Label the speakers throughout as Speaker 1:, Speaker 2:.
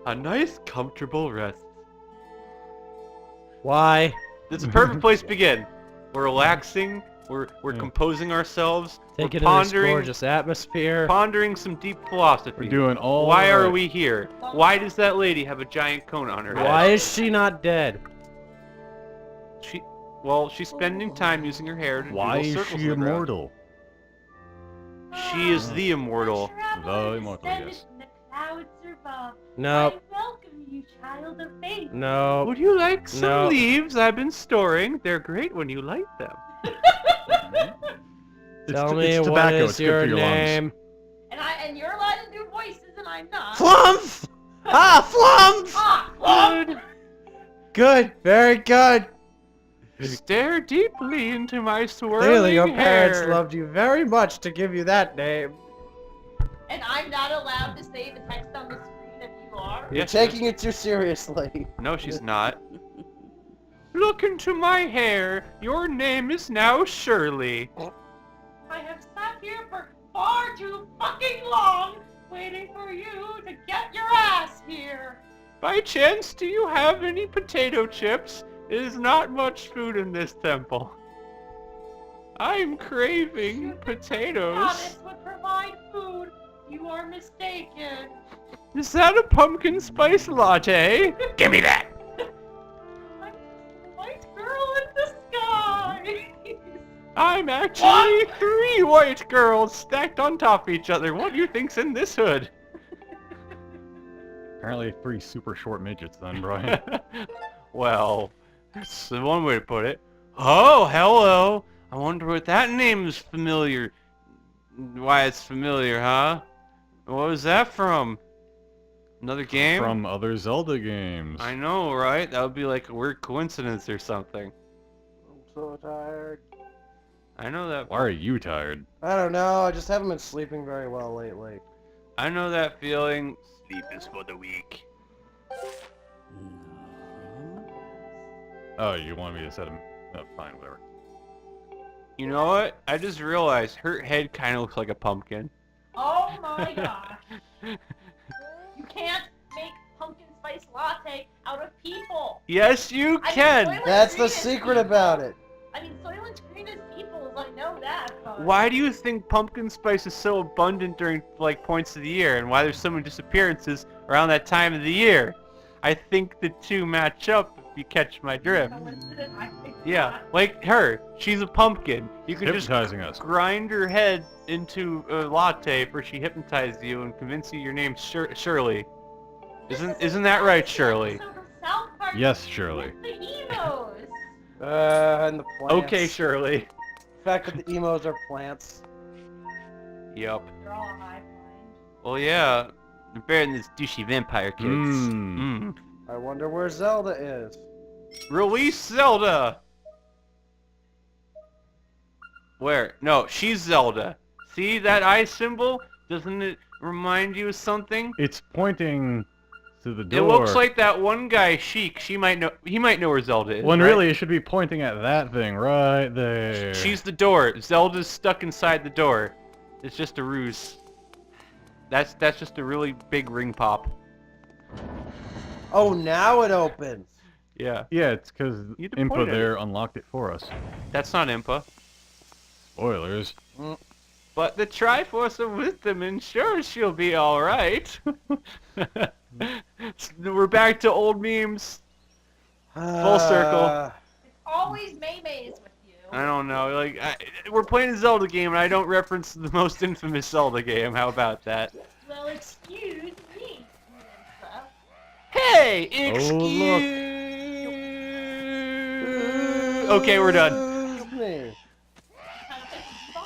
Speaker 1: A nice, comfortable rest.
Speaker 2: Why?
Speaker 1: It's a perfect place to begin. We're relaxing. We're composing ourselves.
Speaker 2: Take
Speaker 1: we're
Speaker 2: it in this gorgeous atmosphere.
Speaker 1: pondering some deep philosophy.
Speaker 3: We're doing all
Speaker 1: Why are
Speaker 3: right.
Speaker 1: we here? Why does that lady have a giant cone on her head?
Speaker 2: Why is she not dead?
Speaker 1: Well, she's spending time using her hair to
Speaker 3: Why
Speaker 1: doodle
Speaker 3: is
Speaker 1: circles
Speaker 3: she
Speaker 1: in the ground.
Speaker 3: immortal?
Speaker 1: She is the immortal.
Speaker 3: The immortal, yes.
Speaker 2: Nope.
Speaker 4: I welcome you, child of faith.
Speaker 2: No.
Speaker 1: Would you like some
Speaker 2: No.
Speaker 1: leaves I've been storing? They're great when you light them.
Speaker 2: Tell me
Speaker 3: it's
Speaker 2: what
Speaker 3: tobacco.
Speaker 2: is
Speaker 3: It's good
Speaker 2: your
Speaker 3: for your lungs.
Speaker 2: name?
Speaker 4: And you're allowed to do voices, and I'm not.
Speaker 2: Flumph! Flumph!
Speaker 4: Flump!
Speaker 2: Good, very good.
Speaker 1: Stare deeply into my swirling
Speaker 2: Clearly, your parents
Speaker 1: hair.
Speaker 2: loved you very much to give you that name.
Speaker 4: And I'm not allowed to say the text on the screen if you are.
Speaker 2: You're
Speaker 1: Yes,
Speaker 2: taking it too seriously.
Speaker 1: No, she's not. Look into my hair. Your name is now Shirley.
Speaker 4: I have sat here for far too fucking long, waiting for you to get your ass here.
Speaker 1: By chance, do you have any potato chips? There's not much food in this temple. I'm craving potatoes.
Speaker 4: Goddess would provide food. You are mistaken.
Speaker 1: Is that a pumpkin spice latte? Give me that!
Speaker 4: I'm the white girl in the sky.
Speaker 1: I'm actually 3 white girls stacked on top of each other. What do you think's in this hood?
Speaker 3: Apparently 3 super short midgets then, Brian.
Speaker 1: Well, that's one way to put it. Oh, hello. I wonder what that name is familiar. Why it's familiar, huh? What was that from? Another game?
Speaker 3: From other Zelda games.
Speaker 1: I know, right? That would be like a weird coincidence or something.
Speaker 2: I'm so tired.
Speaker 1: I know that.
Speaker 3: Why are you tired?
Speaker 2: I don't know, I just haven't been sleeping very well lately.
Speaker 1: I know that feeling. Sleep is for the weak.
Speaker 3: Oh, you want me to set him? Oh, fine, whatever.
Speaker 1: You know what? I just realized her head kind of looks like a pumpkin.
Speaker 4: Oh my gosh. You can't make pumpkin spice latte out of people.
Speaker 1: Yes, you
Speaker 4: I mean,
Speaker 1: can.
Speaker 4: Soylent
Speaker 2: That's
Speaker 4: Green
Speaker 2: the
Speaker 4: is
Speaker 2: secret
Speaker 4: people.
Speaker 2: about it.
Speaker 4: I mean, Soylent Green is people, I know that, but...
Speaker 1: Why do you think pumpkin spice is so abundant during like points of the year, and why there's so many disappearances around that time of the year? I think the two match up. If you catch my drift.
Speaker 4: Coincidence, I think
Speaker 1: Yeah,
Speaker 4: not.
Speaker 1: like her. She's a pumpkin. You can just
Speaker 3: Hypnotizing us.
Speaker 1: grind her head into a latte for she hypnotized you and convince you your name's Shirley. Isn't that right, Shirley?
Speaker 4: Episode of South Park
Speaker 3: Yes, Shirley.
Speaker 4: with the emos.
Speaker 2: And the plants.
Speaker 1: Okay, Shirley.
Speaker 2: The fact that the emos are plants.
Speaker 1: Yep.
Speaker 4: They're all a hive mind.
Speaker 1: Well, yeah. They're better than these douchey vampire kids.
Speaker 3: Mmm.
Speaker 2: I wonder where Zelda is.
Speaker 1: Release Zelda! Where? No, she's Zelda. See that eye symbol? Doesn't it remind you of something?
Speaker 3: It's pointing to the door.
Speaker 1: It looks like that one guy, Sheik. He might know where Zelda is.
Speaker 3: When
Speaker 1: right?
Speaker 3: really it should be pointing at that thing right there.
Speaker 1: She's the door. Zelda's stuck inside the door. It's just a ruse. That's just a really big ring pop.
Speaker 2: Oh, now it opens.
Speaker 1: Yeah.
Speaker 3: Yeah, it's because
Speaker 1: You had to point
Speaker 3: Impa
Speaker 1: at
Speaker 3: there unlocked it for us.
Speaker 1: That's not Impa.
Speaker 3: Spoilers.
Speaker 1: But the Triforce of Wisdom ensures she'll be alright. We're back to old memes. Full circle.
Speaker 4: It's always Maymays with you.
Speaker 1: I don't know. Like we're playing a Zelda game, and I don't reference the most infamous Zelda game. How about that?
Speaker 4: Well, excuse me, Samantha.
Speaker 1: Hey,
Speaker 3: look.
Speaker 1: excuse. Okay, we're done.
Speaker 2: Excuse me.
Speaker 4: Trying to play some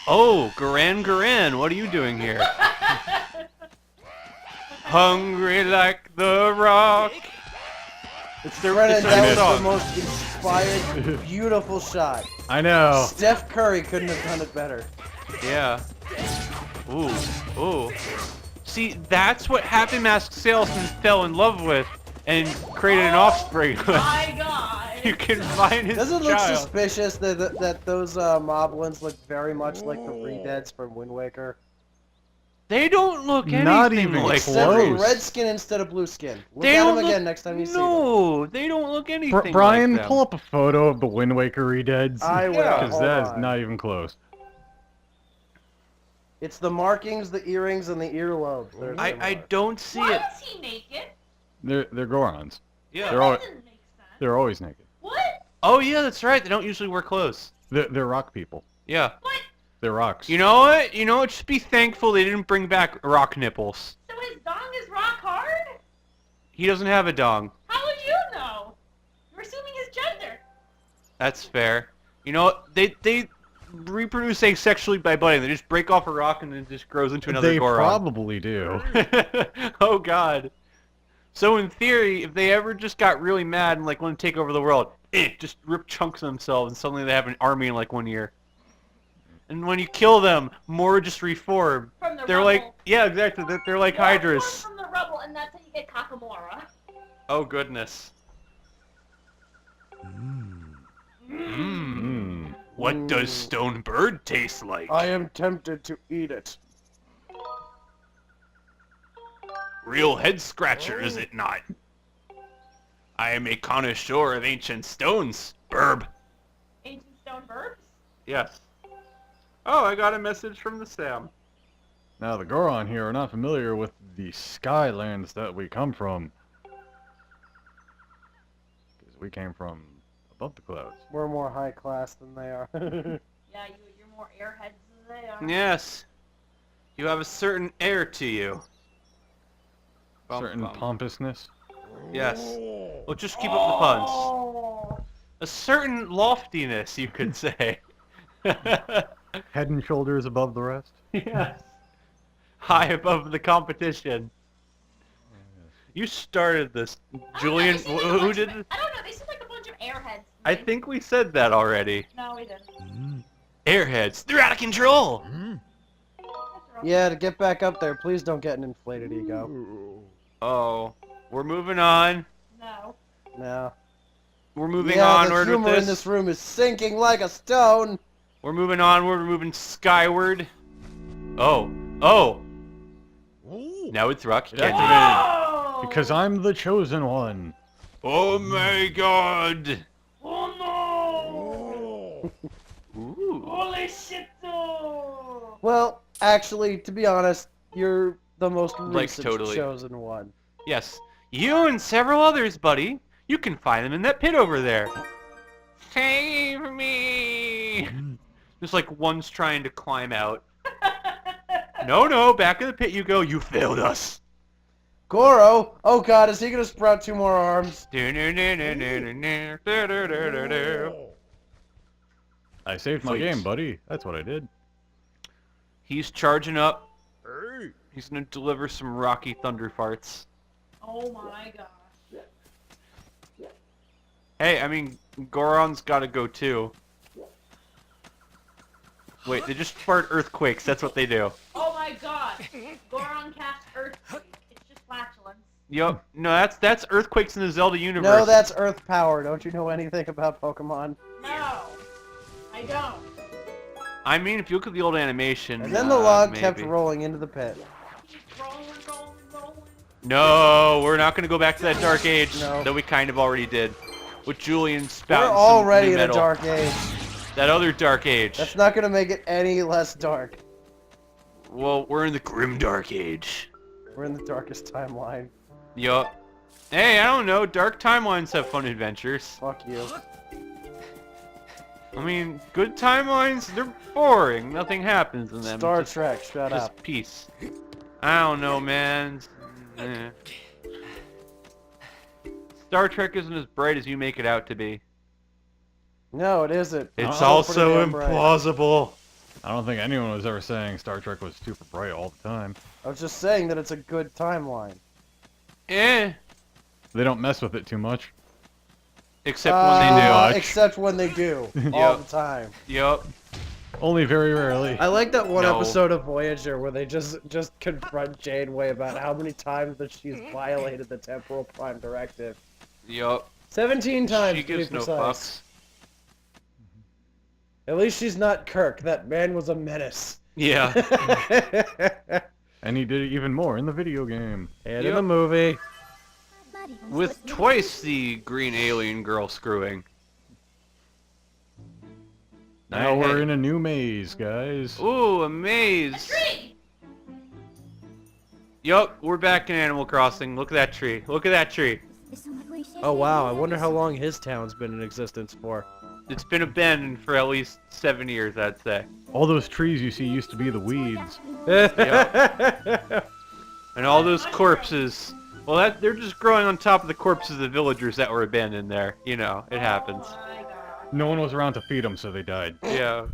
Speaker 1: Oh, Garan, what are you doing here? Hungry like the rock. It's their,
Speaker 2: Brennan,
Speaker 1: it's their
Speaker 2: that was
Speaker 1: song.
Speaker 2: the most inspired, beautiful shot.
Speaker 3: I know.
Speaker 2: Steph Curry couldn't have done it better.
Speaker 1: Yeah. Ooh, ooh. See, that's what Happy Mask Salesman fell in love with and created an offspring with.
Speaker 4: My God.
Speaker 1: You can find his
Speaker 2: Does it look
Speaker 1: child.
Speaker 2: suspicious that those moblins look very much like the Redeads from Wind Waker?
Speaker 1: They don't look anything
Speaker 3: Not even
Speaker 1: like
Speaker 2: Except
Speaker 1: them.
Speaker 3: close.
Speaker 2: for red skin instead of blue skin. Look
Speaker 1: They
Speaker 2: at
Speaker 1: don't
Speaker 2: them
Speaker 1: look,
Speaker 2: again next time you see them.
Speaker 1: No, they don't look anything
Speaker 3: Brian,
Speaker 1: like them.
Speaker 3: pull up a photo of the Wind Waker Redeads.
Speaker 2: I will.
Speaker 1: Yeah.
Speaker 3: Because
Speaker 2: Hold
Speaker 3: that is
Speaker 2: on.
Speaker 3: not even close.
Speaker 2: It's the markings, the earrings, and the earlobes. They're
Speaker 1: I
Speaker 2: similar.
Speaker 1: don't see
Speaker 4: Why
Speaker 1: it.
Speaker 4: is he naked?
Speaker 3: They're Gorons.
Speaker 1: Yeah.
Speaker 3: They're all-
Speaker 4: That doesn't make sense.
Speaker 3: They're always naked.
Speaker 4: What?
Speaker 1: Oh yeah, that's right. They don't usually wear clothes.
Speaker 3: They're rock people.
Speaker 1: Yeah.
Speaker 4: What?
Speaker 3: They're rocks.
Speaker 1: You know what? You know what? Just be thankful they didn't bring back rock nipples.
Speaker 4: So his dong is rock hard?
Speaker 1: He doesn't have a dong.
Speaker 4: How would you know? You're assuming his gender.
Speaker 1: That's fair. You know what? They reproduce asexually by budding. They just break off a rock and then it just grows into another
Speaker 3: They
Speaker 1: Goron.
Speaker 3: probably do.
Speaker 1: Oh god. So in theory, if they ever just got really mad and like want to take over the world, just rip chunks of themselves and suddenly they have an army in like 1 year. And when you kill them, more just reform.
Speaker 4: From the
Speaker 1: They're
Speaker 4: rubble.
Speaker 1: like, yeah, exactly. They're like
Speaker 4: You're born
Speaker 1: Hydras.
Speaker 4: from the rubble, and that's how you get Kakamora.
Speaker 1: Oh goodness.
Speaker 3: Mm.
Speaker 1: What does stone bird taste like?
Speaker 2: I am tempted to eat it.
Speaker 1: Real head scratcher, is it not? I am a connoisseur of ancient stones, Burb.
Speaker 4: Ancient stone verbs?
Speaker 1: Yes. Oh, I got a message from the Sam.
Speaker 3: Now the Goron here are not familiar with the Skylands that we come from. Because we came from above the clouds.
Speaker 2: We're more high class than they are.
Speaker 4: Yeah, you're more airheads than they are.
Speaker 1: Yes. You have a certain air to you. Bum,
Speaker 3: Certain
Speaker 1: bum.
Speaker 3: pompousness.
Speaker 1: Yes. Well, just keep up the puns.
Speaker 4: Oh.
Speaker 1: A certain loftiness, you could say.
Speaker 3: Head and shoulders above the rest.
Speaker 1: Yes. High above the competition. You started this, Julian. Who did this?
Speaker 4: I don't know. They seem like a bunch of airheads.
Speaker 1: I think we said that already.
Speaker 4: No, we didn't.
Speaker 1: Airheads, they're out of control.
Speaker 4: That's wrong.
Speaker 2: Yeah, to get back up there, please don't get an inflated ego.
Speaker 1: Oh, we're moving on.
Speaker 4: No.
Speaker 2: No.
Speaker 1: We're moving
Speaker 2: Yeah, the
Speaker 1: onward
Speaker 2: humor
Speaker 1: with
Speaker 2: in this room is sinking like a stone.
Speaker 1: We're moving onward. We're moving skyward. Oh, oh. Now it's rock.
Speaker 3: Yeah.
Speaker 1: Can't
Speaker 4: Oh!
Speaker 3: Because I'm the chosen one.
Speaker 1: Oh my god.
Speaker 4: Oh no!
Speaker 1: Ooh.
Speaker 4: Holy shit!
Speaker 2: Well, actually, to be honest, you're the most
Speaker 1: Like,
Speaker 2: recent
Speaker 1: totally.
Speaker 2: chosen one.
Speaker 1: Yes. You and several others, buddy. You can find them in that pit over there. Save me! Just like one's trying to climb out. No, no, back in the pit you go. You failed us.
Speaker 2: Goro! Oh god, is he gonna sprout 2 more arms?
Speaker 3: I saved my
Speaker 1: Please.
Speaker 3: game, buddy. That's what I did.
Speaker 1: He's charging up. He's gonna deliver some rocky thunder farts.
Speaker 4: Oh my gosh.
Speaker 1: Hey, I mean, Goron's gotta go too. Wait, they just fart earthquakes. That's what they do.
Speaker 4: Oh my god. Goron cast Earthquake. It's just flatulence.
Speaker 1: Yup. No, that's earthquakes in the Zelda universe.
Speaker 2: No, that's Earth power. Don't you know anything about Pokemon?
Speaker 4: No. I don't.
Speaker 1: I mean, if you look at the old animation.
Speaker 2: And then the log
Speaker 1: maybe.
Speaker 2: kept rolling into the pit.
Speaker 4: Keep rolling.
Speaker 1: No, we're not gonna go back to that dark age
Speaker 2: No.
Speaker 1: that we kind of already did. With Julian
Speaker 2: We're
Speaker 1: spouting some
Speaker 2: already
Speaker 1: new
Speaker 2: in a
Speaker 1: metal.
Speaker 2: dark age.
Speaker 1: That other dark age.
Speaker 2: That's not gonna make it any less dark.
Speaker 1: Well, we're in the grim dark age.
Speaker 2: We're in the darkest timeline.
Speaker 1: Yup. Hey, I don't know. Dark timelines have fun adventures.
Speaker 2: Fuck you.
Speaker 1: I mean, good timelines, they're boring. Nothing happens in them.
Speaker 2: Star
Speaker 1: just,
Speaker 2: Trek, shut
Speaker 1: just
Speaker 2: up.
Speaker 1: peace. I don't know, man. Eh. Star Trek isn't as bright as you make it out to be.
Speaker 2: No, it isn't.
Speaker 1: It's
Speaker 2: pretty
Speaker 1: also
Speaker 2: damn bright.
Speaker 1: implausible.
Speaker 3: I don't think anyone was ever saying Star Trek was super bright all the time.
Speaker 2: I was just saying that it's a good timeline.
Speaker 1: Eh.
Speaker 3: They don't mess with it too much.
Speaker 1: Except when they do.
Speaker 3: much.
Speaker 2: Except when they do. All the time.
Speaker 1: Yup.
Speaker 3: Only very rarely.
Speaker 2: I like that one
Speaker 1: No.
Speaker 2: episode of Voyager where they just confront Janeway about how many times that she's violated the Temporal Prime Directive.
Speaker 1: Yup.
Speaker 2: 17 times
Speaker 1: She
Speaker 2: to be
Speaker 1: gives no
Speaker 2: precise.
Speaker 1: fucks.
Speaker 2: At least she's not Kirk. That man was a menace.
Speaker 1: Yeah.
Speaker 3: And he did it even more in the video game.
Speaker 2: And
Speaker 1: Yep.
Speaker 2: in the movie.
Speaker 1: With twice the green alien girl screwing.
Speaker 3: Now
Speaker 1: Hey,
Speaker 3: we're
Speaker 1: hey.
Speaker 3: in a new maze, guys.
Speaker 1: Ooh, a maze.
Speaker 4: Tree!
Speaker 1: Yup, we're back in Animal Crossing. Look at that tree. Look at that tree.
Speaker 2: Oh wow, I wonder how long his town's been in existence for.
Speaker 1: It's been abandoned for at least 7 years, I'd say.
Speaker 3: All those trees you see used to be the weeds.
Speaker 1: And all those corpses. Well, they're just growing on top of the corpses of the villagers that were abandoned there. You know, it happens.
Speaker 4: Oh my god.
Speaker 3: No one was around to feed them, so they died.
Speaker 1: Yeah.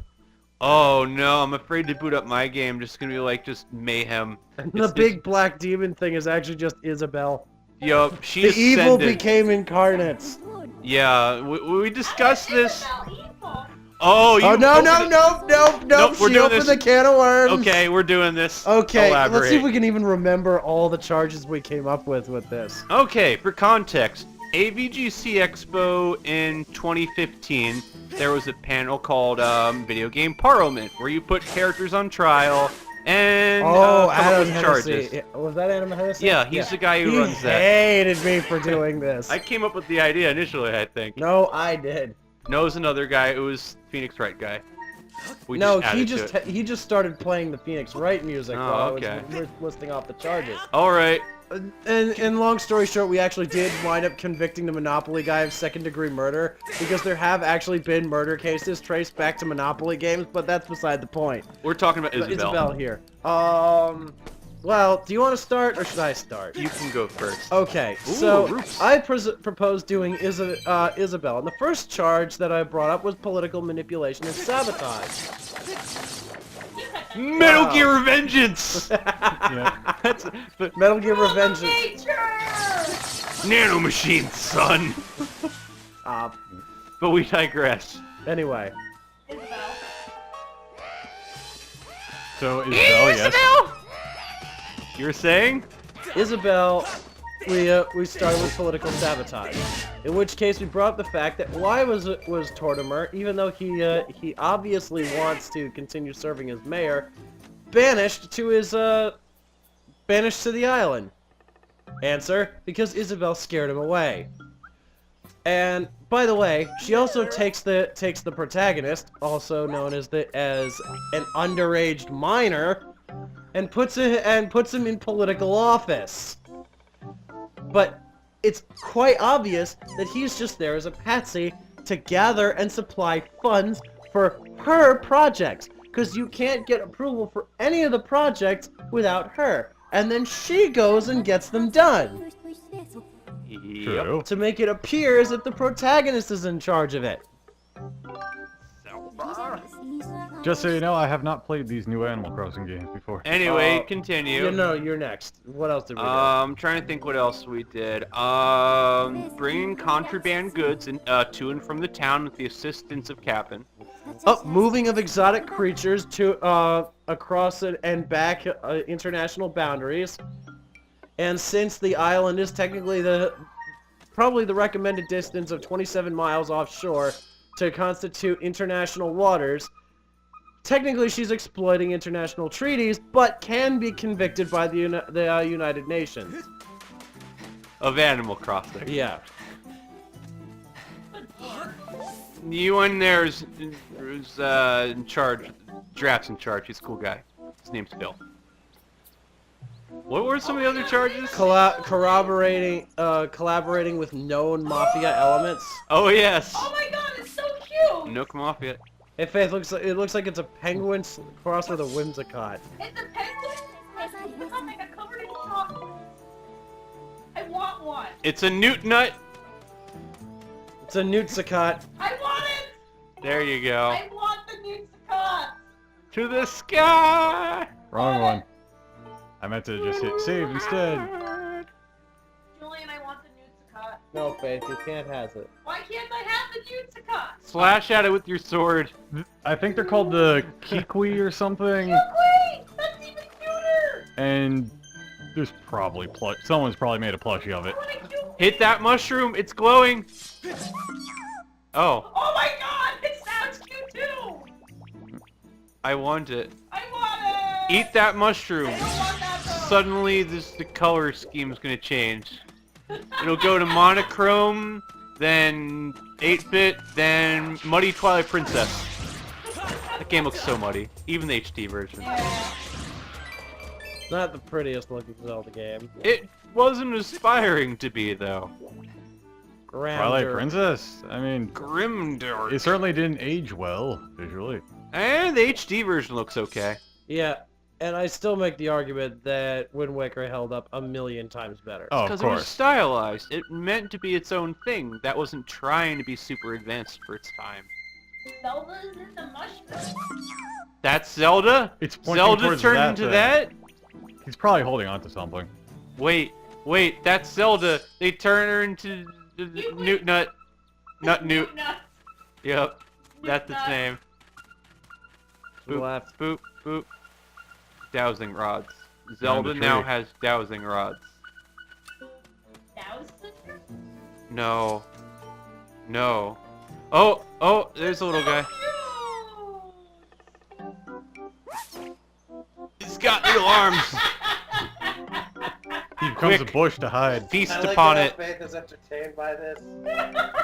Speaker 1: Oh no, I'm afraid to boot up my game. Just gonna be like just mayhem.
Speaker 2: The big black demon thing is actually just Isabel.
Speaker 1: Yup,
Speaker 2: The
Speaker 1: she's
Speaker 2: evil
Speaker 1: ascended.
Speaker 2: became incarnates.
Speaker 1: Yeah, we discussed this.
Speaker 4: Evil.
Speaker 1: Oh, you
Speaker 2: Oh no
Speaker 1: opened
Speaker 2: no
Speaker 1: it-
Speaker 2: no no no!
Speaker 1: Nope, we're
Speaker 2: She
Speaker 1: doing
Speaker 2: opened
Speaker 1: this.
Speaker 2: the can of worms.
Speaker 1: Okay, we're doing this.
Speaker 2: Okay,
Speaker 1: Elaborate.
Speaker 2: let's see if we can even remember all the charges we came up with this.
Speaker 1: Okay, for context, AVGC Expo in 2015, there was a panel called Video Game Parliament, where you put characters on trial and come up
Speaker 2: Adam
Speaker 1: with
Speaker 2: Hennessy.
Speaker 1: charges.
Speaker 2: Yeah, was that Adam Hennessy?
Speaker 1: Yeah, he's the guy who
Speaker 2: He
Speaker 1: runs that.
Speaker 2: hated me for doing this.
Speaker 1: I came up with the idea initially, I think.
Speaker 2: No, I did.
Speaker 1: Knows another guy. It was Phoenix Wright guy. We
Speaker 2: No,
Speaker 1: added
Speaker 2: he
Speaker 1: to
Speaker 2: just
Speaker 1: it.
Speaker 2: he just started playing the Phoenix Wright music
Speaker 1: Oh,
Speaker 2: while
Speaker 1: okay.
Speaker 2: I was listing off the charges.
Speaker 1: All right.
Speaker 2: And long story short, we actually did wind up convicting the Monopoly guy of second-degree murder because there have actually been murder cases traced back to Monopoly games, but that's beside the point.
Speaker 1: We're talking about
Speaker 2: But
Speaker 1: Isabel.
Speaker 2: here. Well, do you want to start or should I start?
Speaker 1: You can go first.
Speaker 2: Okay,
Speaker 1: Ooh,
Speaker 2: so
Speaker 1: Roops.
Speaker 2: I proposed doing Isabel, and the first charge that I brought up was political manipulation and sabotage.
Speaker 1: Metal
Speaker 2: Wow.
Speaker 1: Gear Vengeance!
Speaker 3: Yeah.
Speaker 1: That's but
Speaker 2: Metal Gear
Speaker 4: Mother
Speaker 2: Revenge.
Speaker 4: Nature!
Speaker 1: nano machines, son. But we digress.
Speaker 2: Anyway,
Speaker 4: Isabel.
Speaker 3: So Isabel, yes.
Speaker 1: You were saying?
Speaker 2: Isabel, we started with political sabotage. In which case, we brought up the fact that why was Tortimer, even though he obviously wants to continue serving as mayor, banished to the island? Answer: because Isabel scared him away. And by the way, she also takes the protagonist, also known as an underage minor, and puts him in political office. But it's quite obvious that he's just there as a patsy to gather and supply funds for her projects, because you can't get approval for any of the projects without her. And then she goes and gets them done,
Speaker 1: Yep.
Speaker 3: True.
Speaker 2: to make it appear as if the protagonist is in charge of it.
Speaker 3: Just so you know, I have not played these new Animal Crossing games before.
Speaker 1: Anyway, continue.
Speaker 2: No, you're next. What else did we do?
Speaker 1: I'm trying to think what else we did. Bringing contraband goods to and from the town with the assistance of Captain.
Speaker 2: Moving of exotic creatures to across and back international boundaries. And since the island is technically probably the recommended distance of 27 miles offshore to constitute international waters, technically she's exploiting international treaties, but can be convicted by the United Nations.
Speaker 1: Of Animal Crossing.
Speaker 2: Yeah.
Speaker 1: You and there's who's in charge. Giraffe's in charge. He's a cool guy. His name's Phil. What were some of the other charges?
Speaker 2: Collaborating with known mafia elements.
Speaker 1: Oh yes.
Speaker 4: Oh my god, it's so cute!
Speaker 1: Nook Mafia.
Speaker 2: Hey Faith, it looks like it's a penguin crossed with a whimsicott.
Speaker 4: It's a penguin? It's like a covered in chocolate. I want one.
Speaker 1: It's a newt nut.
Speaker 2: It's a newtsicott.
Speaker 4: I want it!
Speaker 1: There you go.
Speaker 4: I want the Newtsicut!
Speaker 1: To the sky.
Speaker 3: Wrong one. I meant to just hit save instead.
Speaker 4: Julian, I want the Newtsicut.
Speaker 2: No, Faith, you can't have it.
Speaker 4: Why can't I have the Newtsicut?
Speaker 1: Slash at it with your sword.
Speaker 3: I think they're called the Kikwi or something.
Speaker 4: Wait! That's even cuter!
Speaker 3: And there's probably someone's probably made a plushie of it.
Speaker 4: I want a cute...
Speaker 1: Hit that mushroom. It's glowing. Oh,
Speaker 4: Oh my god! It sounds cute too!
Speaker 1: I want it.
Speaker 4: I want it!
Speaker 1: Eat that
Speaker 4: I
Speaker 1: mushroom.
Speaker 4: don't want that
Speaker 1: suddenly the color scheme's gonna change. It'll go to monochrome, then 8-bit, then Muddy Twilight Princess. That game looks so muddy, even the HD version.
Speaker 2: Not the prettiest looking Zelda game.
Speaker 1: It wasn't aspiring to be though.
Speaker 3: Twilight
Speaker 2: Grandeur.
Speaker 3: Princess? I mean,
Speaker 1: Grimdark.
Speaker 3: it certainly didn't age well, visually.
Speaker 1: And the HD version looks okay.
Speaker 2: Yeah, and I still make the argument that Wind Waker held up a million times better.
Speaker 3: Oh, of
Speaker 1: Because it was
Speaker 3: course.
Speaker 1: stylized. It meant to be its own thing. That wasn't trying to be super advanced for its time.
Speaker 4: Zelda's in the mushroom.
Speaker 1: That's Zelda?
Speaker 3: It's pointing
Speaker 1: Zelda
Speaker 3: towards
Speaker 1: turned
Speaker 3: that
Speaker 1: into
Speaker 3: thing.
Speaker 1: that?
Speaker 3: He's probably holding on to something.
Speaker 1: Wait, that's Zelda. They turn her into Newt Nut. Newt.
Speaker 4: Nuts.
Speaker 1: Yep, that's its
Speaker 4: Nut.
Speaker 1: name.
Speaker 2: To the left.
Speaker 1: Boop, boop. Dowsing rods. Zelda
Speaker 3: the
Speaker 1: now
Speaker 3: tree.
Speaker 1: has dowsing rods.
Speaker 4: That was sister?
Speaker 1: No. No. Oh, there's a little guy. He's got little arms.
Speaker 3: He becomes
Speaker 1: Quick.
Speaker 3: a bush to hide.
Speaker 1: Feast upon it.
Speaker 2: Faith is entertained by this.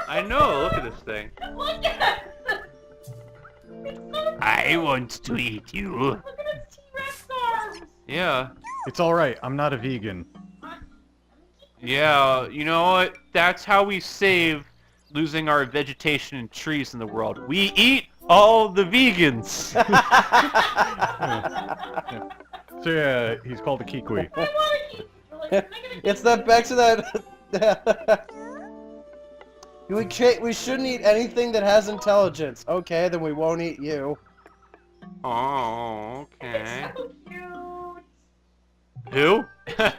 Speaker 1: I know, look at this thing.
Speaker 4: Look at it! It's so
Speaker 1: I want to eat you.
Speaker 4: Look at its T-Rex arms!
Speaker 1: Yeah.
Speaker 3: It's alright, I'm not a vegan.
Speaker 1: Yeah, you know what? That's how we save losing our vegetation and trees in the world. We eat all the vegans.
Speaker 3: So yeah, he's called a Kikwi.
Speaker 4: I want to keep. Like, I'm not gonna
Speaker 2: It's
Speaker 4: keep
Speaker 2: that
Speaker 4: it.
Speaker 2: back to that. We shouldn't eat anything that has intelligence. Okay, then we won't eat you.
Speaker 1: Oh, okay.
Speaker 4: It's so cute.
Speaker 1: Who?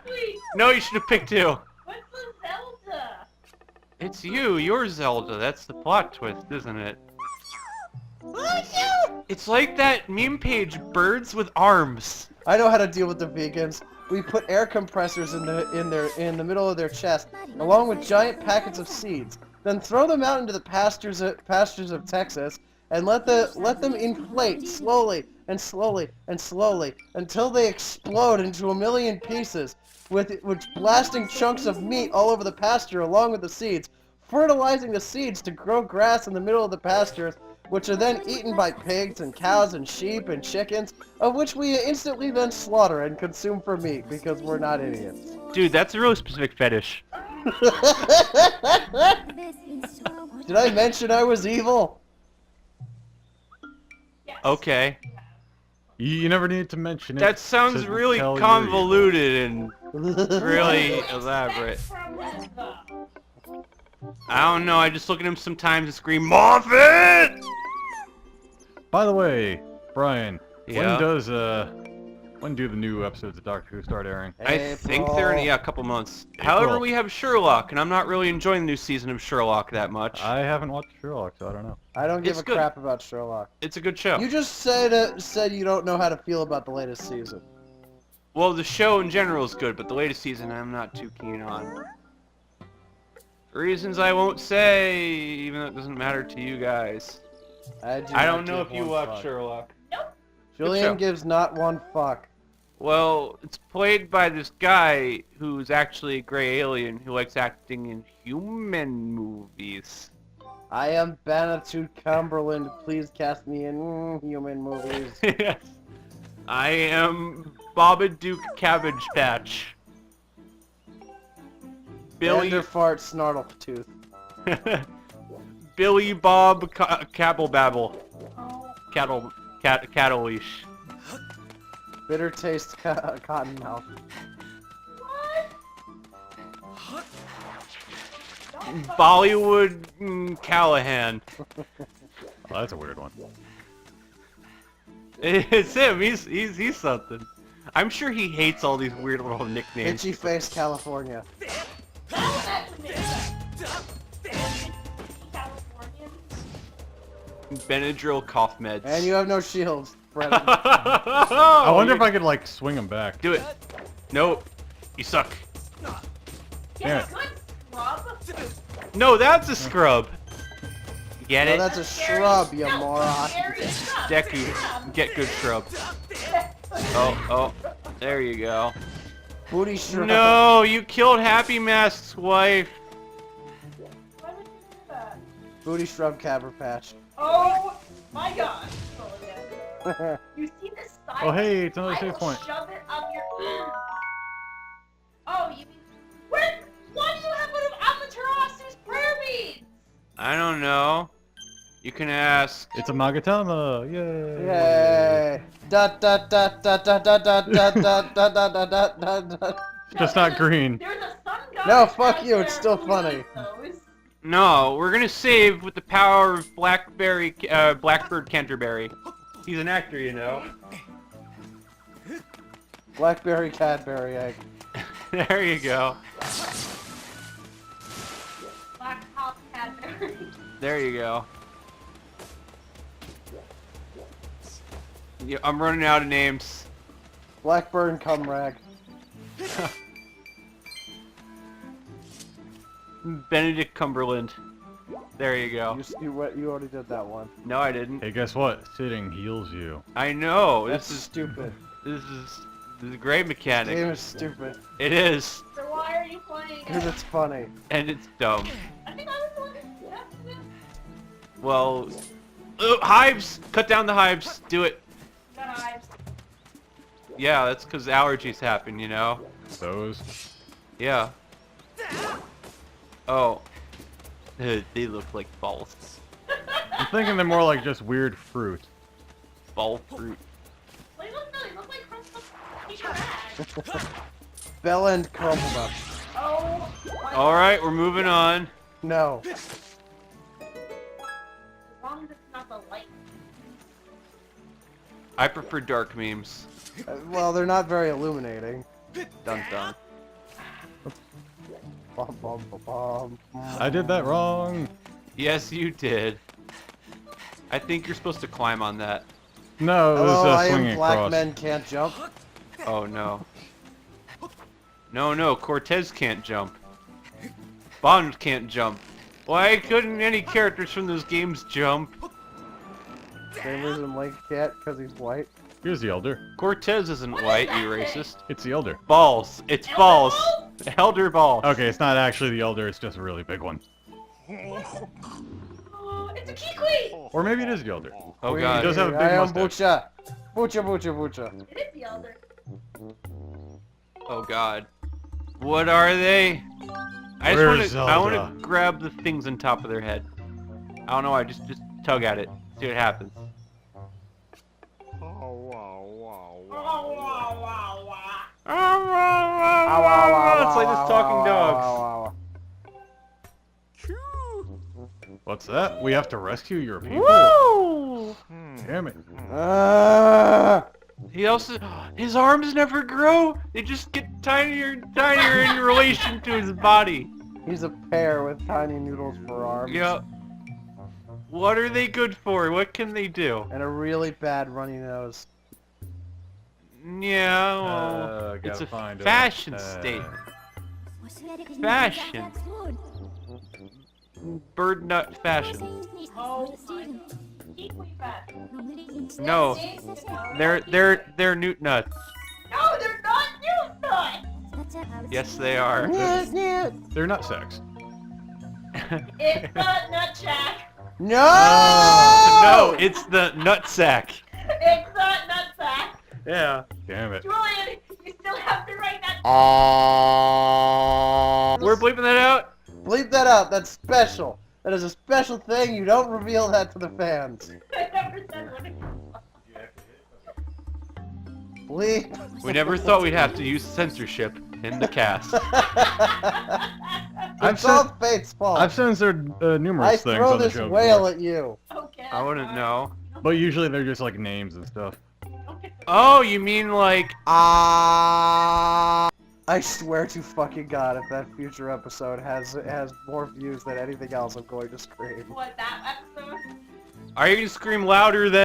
Speaker 4: Wait,
Speaker 1: No, you should have picked who.
Speaker 4: what's the Zelda?
Speaker 1: It's you. You're Zelda. That's the plot twist, isn't it? It's like that meme page, birds with arms.
Speaker 2: I know how to deal with the vegans. We put air compressors in the middle of their chest, along with giant packets of seeds. Then throw them out into the pastures of Texas, and let them inflate slowly and slowly and slowly until they explode into a million pieces, with blasting chunks of meat all over the pasture along with the seeds, fertilizing the seeds to grow grass in the middle of the pastures, which are then eaten by pigs and cows and sheep and chickens, of which we instantly then slaughter and consume for meat because we're not idiots.
Speaker 1: Dude, that's a really specific fetish.
Speaker 2: Did I mention I was evil?
Speaker 4: Yes.
Speaker 1: Okay.
Speaker 3: You never need to mention it.
Speaker 1: That sounds
Speaker 3: to
Speaker 1: really
Speaker 3: tell you're
Speaker 1: convoluted and really
Speaker 4: Expect
Speaker 1: elaborate.
Speaker 4: from it, though.
Speaker 1: I don't know, I just look at him sometimes and scream, Moffat!
Speaker 3: evil. By the way, Brian,
Speaker 1: Yeah?
Speaker 3: when do the new episodes of Doctor Who start airing?
Speaker 1: I think they're in, a couple months. However, we have Sherlock, and I'm not really enjoying the new season of Sherlock that much.
Speaker 3: I haven't watched Sherlock, so I don't know.
Speaker 2: I don't give
Speaker 1: It's
Speaker 2: a
Speaker 1: good.
Speaker 2: crap about Sherlock.
Speaker 1: It's a good show.
Speaker 2: You just said you don't know how to feel about the latest season.
Speaker 1: Well, the show in general is good, but the latest season I'm not too keen on. For reasons I won't say, even though it doesn't matter to you guys. I don't know if you watch Sherlock.
Speaker 2: Julian
Speaker 1: show.
Speaker 2: gives not one fuck.
Speaker 1: Well, it's played by this guy who's actually a gray alien who likes acting in human movies.
Speaker 2: I am Banatude Cumberland. Please cast me in human movies.
Speaker 1: Yes. I am Babadook Cabbage Patch. Billy
Speaker 2: Vanderfart Snartletooth.
Speaker 1: Billy Bob Cabble Babble.
Speaker 4: Oh,
Speaker 1: Cattle leash.
Speaker 2: Bitter taste Cottonmouth.
Speaker 4: what? Don't fuck-
Speaker 1: Bollywood Callahan.
Speaker 3: Oh, that's a weird one.
Speaker 1: It's him. He's something. I'm sure he hates all these weird little nicknames.
Speaker 2: Itchy Face California.
Speaker 4: Oh, that's me. Californians.
Speaker 1: Benadryl cough meds.
Speaker 2: And you have no shields, Brennan.
Speaker 3: I wonder if I could like swing him back.
Speaker 1: do it. Nope. You suck.
Speaker 4: Get
Speaker 3: Yeah.
Speaker 4: a good scrub.
Speaker 1: No, that's a scrub. Get
Speaker 2: No,
Speaker 1: it?
Speaker 2: that's a shrub, you moron.
Speaker 4: Scary scrub.
Speaker 1: Deku. Get good scrub. Oh, there you go.
Speaker 2: Booty shrub.
Speaker 1: No, you killed Happy Mask's wife.
Speaker 4: Why would you do that?
Speaker 2: Booty shrub Caber Patch.
Speaker 4: Oh my god. Oh, yeah. You see this side?
Speaker 3: Oh, hey, it's another
Speaker 4: I
Speaker 3: save
Speaker 4: will
Speaker 3: point.
Speaker 4: shove it up your. Oh, you mean? Why do you have one of Amaterasu's prayer beads?
Speaker 1: I don't know. You can ask.
Speaker 3: It's a Magatama! Yay!
Speaker 2: Yay! Da da da da da da da da da da da da da da.
Speaker 3: Just not green.
Speaker 4: There's a sun god.
Speaker 2: No, fuck
Speaker 4: out
Speaker 2: you, it's
Speaker 4: there
Speaker 2: still
Speaker 4: who
Speaker 2: funny.
Speaker 4: needs those.
Speaker 1: No, we're gonna save with the power of Blackbird Canterbury. He's an actor, you know.
Speaker 2: Blackberry Cadbury egg.
Speaker 1: There you go.
Speaker 4: Black top Cadbury.
Speaker 1: There you go. Yeah, I'm running out of names.
Speaker 2: Blackburn cum rag.
Speaker 1: Benedict Cumberland. There you go.
Speaker 2: You already did that one.
Speaker 1: No, I didn't.
Speaker 3: Hey, guess what? Sitting heals you.
Speaker 1: I know.
Speaker 2: That's
Speaker 1: This is
Speaker 2: stupid.
Speaker 1: this is a great
Speaker 2: This
Speaker 1: mechanic.
Speaker 2: game is stupid.
Speaker 1: It is,
Speaker 4: So why are you playing
Speaker 2: Because
Speaker 4: it?
Speaker 2: it's funny.
Speaker 1: and it's dumb.
Speaker 4: I think I was the one that
Speaker 1: Well, hives. Cut down the hives. Do it.
Speaker 4: got hives.
Speaker 1: Yeah, that's because allergies happen. You know.
Speaker 3: Those.
Speaker 1: Yeah. Oh. They look like balls.
Speaker 3: I'm thinking they're more like just weird fruit.
Speaker 1: Ball fruit.
Speaker 4: They look like teacher bag.
Speaker 2: Bell End Crumble.
Speaker 4: Oh. my
Speaker 1: All right, we're moving on.
Speaker 2: No.
Speaker 4: As long as it's not the light.
Speaker 1: I prefer dark memes.
Speaker 2: Well, they're not very illuminating.
Speaker 1: Dun dun.
Speaker 2: Bum, bum, bum, bum.
Speaker 3: I did that wrong.
Speaker 1: Yes, you did. I think you're supposed to climb on that.
Speaker 3: No, it was
Speaker 2: Hello, I
Speaker 3: swinging
Speaker 2: am Black
Speaker 3: across.
Speaker 2: Men Can't Jump.
Speaker 1: Oh no. No, Cortez can't jump. Bond can't jump. Why couldn't any characters from those games jump?
Speaker 2: Same reason Link can't, because he's white.
Speaker 3: Here's the Elder.
Speaker 1: Cortez isn't
Speaker 4: What is
Speaker 1: white,
Speaker 4: that
Speaker 1: you
Speaker 4: thing?
Speaker 1: racist.
Speaker 3: It's the Elder.
Speaker 1: Balls. It's
Speaker 4: Elder
Speaker 1: balls.
Speaker 4: balls?
Speaker 1: Elder balls.
Speaker 3: Okay, it's not actually the Elder, it's just a really big one.
Speaker 4: Oh, it's a Kikwi!
Speaker 3: Or maybe it is the Elder.
Speaker 1: Oh
Speaker 2: Wait,
Speaker 1: god.
Speaker 3: does have a big
Speaker 2: I am
Speaker 3: mustache.
Speaker 2: Bucha. Bucha.
Speaker 4: It is the elder.
Speaker 1: Oh god. What are they? I
Speaker 3: Where's
Speaker 1: just want
Speaker 3: Zelda?
Speaker 1: to grab the things on top of their head. I don't know why, just tug at it. See what happens. It's like this talking dogs.
Speaker 3: What's that? We have to rescue your people?
Speaker 1: Woo!
Speaker 3: Damn it.
Speaker 1: He also, his arms never grow. They just get tinier and tinier in relation to his body.
Speaker 2: He's a pear with tiny noodles for arms.
Speaker 1: Yep. What are they good for? What can they do?
Speaker 2: And a really bad runny nose.
Speaker 1: Yeah, well,
Speaker 3: Gotta
Speaker 1: it's a
Speaker 3: find
Speaker 1: fashion
Speaker 3: it.
Speaker 1: state. Fashion. Bird nut fashion.
Speaker 4: Oh my god. Kikwi fat.
Speaker 1: No, they're newt nuts.
Speaker 4: No, they're not new nuts!
Speaker 1: Yes, they are.
Speaker 3: They're not sex.
Speaker 4: It's not nutsack.
Speaker 2: No!
Speaker 1: No, it's the nutsack.
Speaker 4: It's not nutsack.
Speaker 1: Yeah.
Speaker 3: Damn it.
Speaker 4: Julian, you still have to write that.
Speaker 1: We're bleeping that out?
Speaker 2: Bleep that out. That's special. That is a special thing. You don't reveal that to the fans.
Speaker 4: I never said what it was.
Speaker 2: Bleep.
Speaker 1: We never thought we'd have to use censorship in the cast.
Speaker 2: It's all Fate's fault.
Speaker 3: I've censored numerous
Speaker 2: I
Speaker 3: things
Speaker 2: throw
Speaker 3: on the
Speaker 2: this
Speaker 3: show
Speaker 2: whale
Speaker 3: before.
Speaker 2: at you.
Speaker 4: Okay.
Speaker 1: I wouldn't know.
Speaker 3: But usually they're just like names and stuff.
Speaker 4: Okay.
Speaker 1: Oh, you mean like...
Speaker 2: I swear to fucking God, if that future episode has more views than anything else, I'm going to scream.
Speaker 4: What, that episode?
Speaker 1: Are you gonna scream louder than...